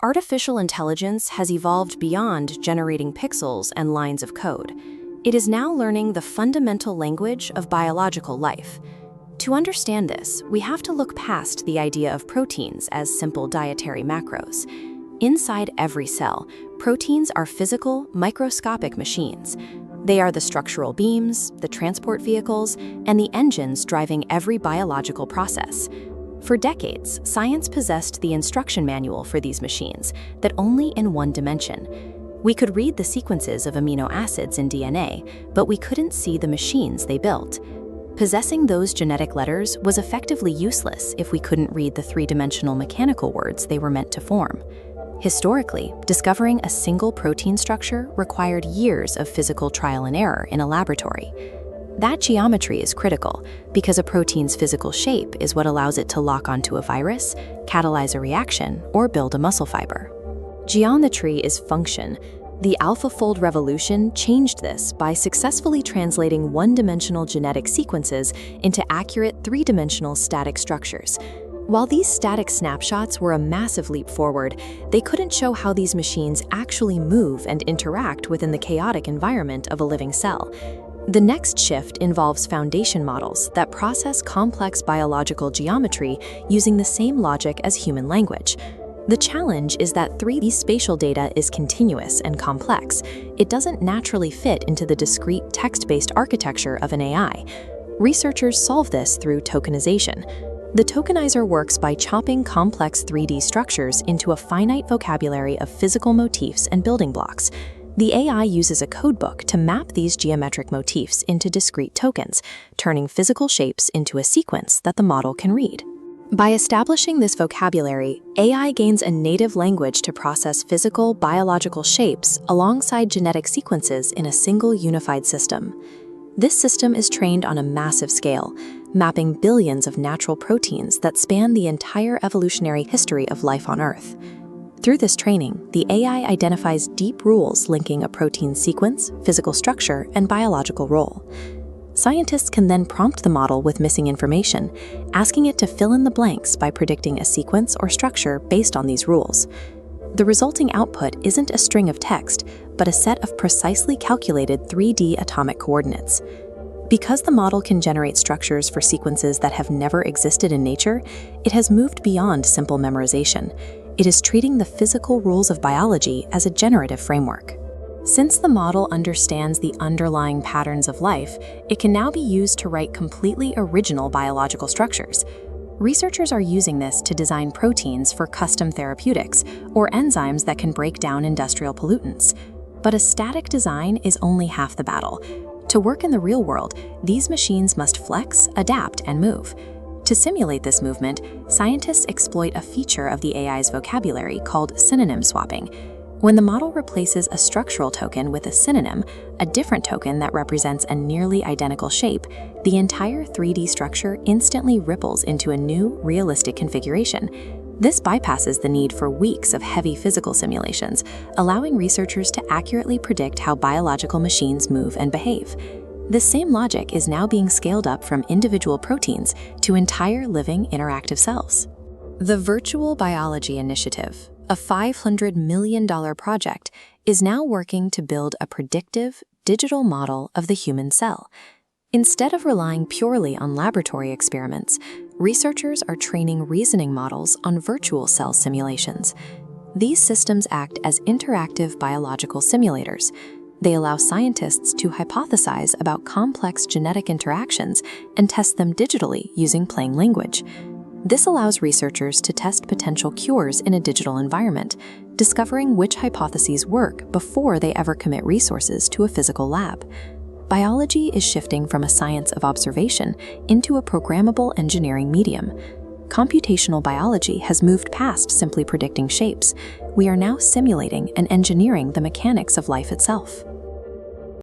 artificial intelligence has evolved beyond generating pixels and lines of code. It is now learning the fundamental language of biological life. To understand this, we have to look past the idea of proteins as simple dietary macros. Inside every cell, proteins are physical, microscopic machines. They are the structural beams, the transport vehicles, and the engines driving every biological process. For decades, science possessed the instruction manual for these machines, that only in one dimension. We could read the sequences of amino acids in DNA, but we couldn't see the machines they built. Possessing those genetic letters was effectively useless if we couldn't read the three-dimensional mechanical words they were meant to form. Historically, discovering a single protein structure required years of physical trial and error in a laboratory. That geometry is critical because a protein's physical shape is what allows it to lock onto a virus, catalyze a reaction, or build a muscle fiber. Geometry is function. The AlphaFold revolution changed this by successfully translating one-dimensional genetic sequences into accurate three-dimensional static structures. While these static snapshots were a massive leap forward, they couldn't show how these machines actually move and interact within the chaotic environment of a living cell. The next shift involves foundation models that process complex biological geometry using the same logic as human language. The challenge is that 3D spatial data is continuous and complex. It doesn't naturally fit into the discrete text-based architecture of an AI. Researchers solve this through tokenization. The tokenizer works by chopping complex 3D structures into a finite vocabulary of physical motifs and building blocks. The AI uses a codebook to map these geometric motifs into discrete tokens, turning physical shapes into a sequence that the model can read. By establishing this vocabulary, AI gains a native language to process physical, biological shapes alongside genetic sequences in a single unified system. This system is trained on a massive scale, mapping billions of natural proteins that span the entire evolutionary history of life on Earth. Through this training, the AI identifies deep rules linking a protein's sequence, physical structure, and biological role. Scientists can then prompt the model with missing information, asking it to fill in the blanks by predicting a sequence or structure based on these rules. The resulting output isn't a string of text, but a set of precisely calculated 3D atomic coordinates. Because the model can generate structures for sequences that have never existed in nature, it has moved beyond simple memorization. It is treating the physical rules of biology as a generative framework. Since the model understands the underlying patterns of life, it can now be used to write completely original biological structures. Researchers are using this to design proteins for custom therapeutics or enzymes that can break down industrial pollutants. But a static design is only half the battle. To work in the real world, these machines must flex, adapt, and move. To simulate this movement, scientists exploit a feature of the AI's vocabulary called synonym swapping. When the model replaces a structural token with a synonym, a different token that represents a nearly identical shape, the entire 3D structure instantly ripples into a new, realistic configuration. This bypasses the need for weeks of heavy physical simulations, allowing researchers to accurately predict how biological machines move and behave. This same logic is now being scaled up from individual proteins to entire living interactive cells. The Virtual Biology Initiative, a $500 million project, is now working to build a predictive, digital model of the human cell. Instead of relying purely on laboratory experiments, researchers are training reasoning models on virtual cell simulations. These systems act as interactive biological simulators. They allow scientists to hypothesize about complex genetic interactions and test them digitally using plain language. This allows researchers to test potential cures in a digital environment, discovering which hypotheses work before they ever commit resources to a physical lab. Biology is shifting from a science of observation into a programmable engineering medium. Computational biology has moved past simply predicting shapes. We are now simulating and engineering the mechanics of life itself.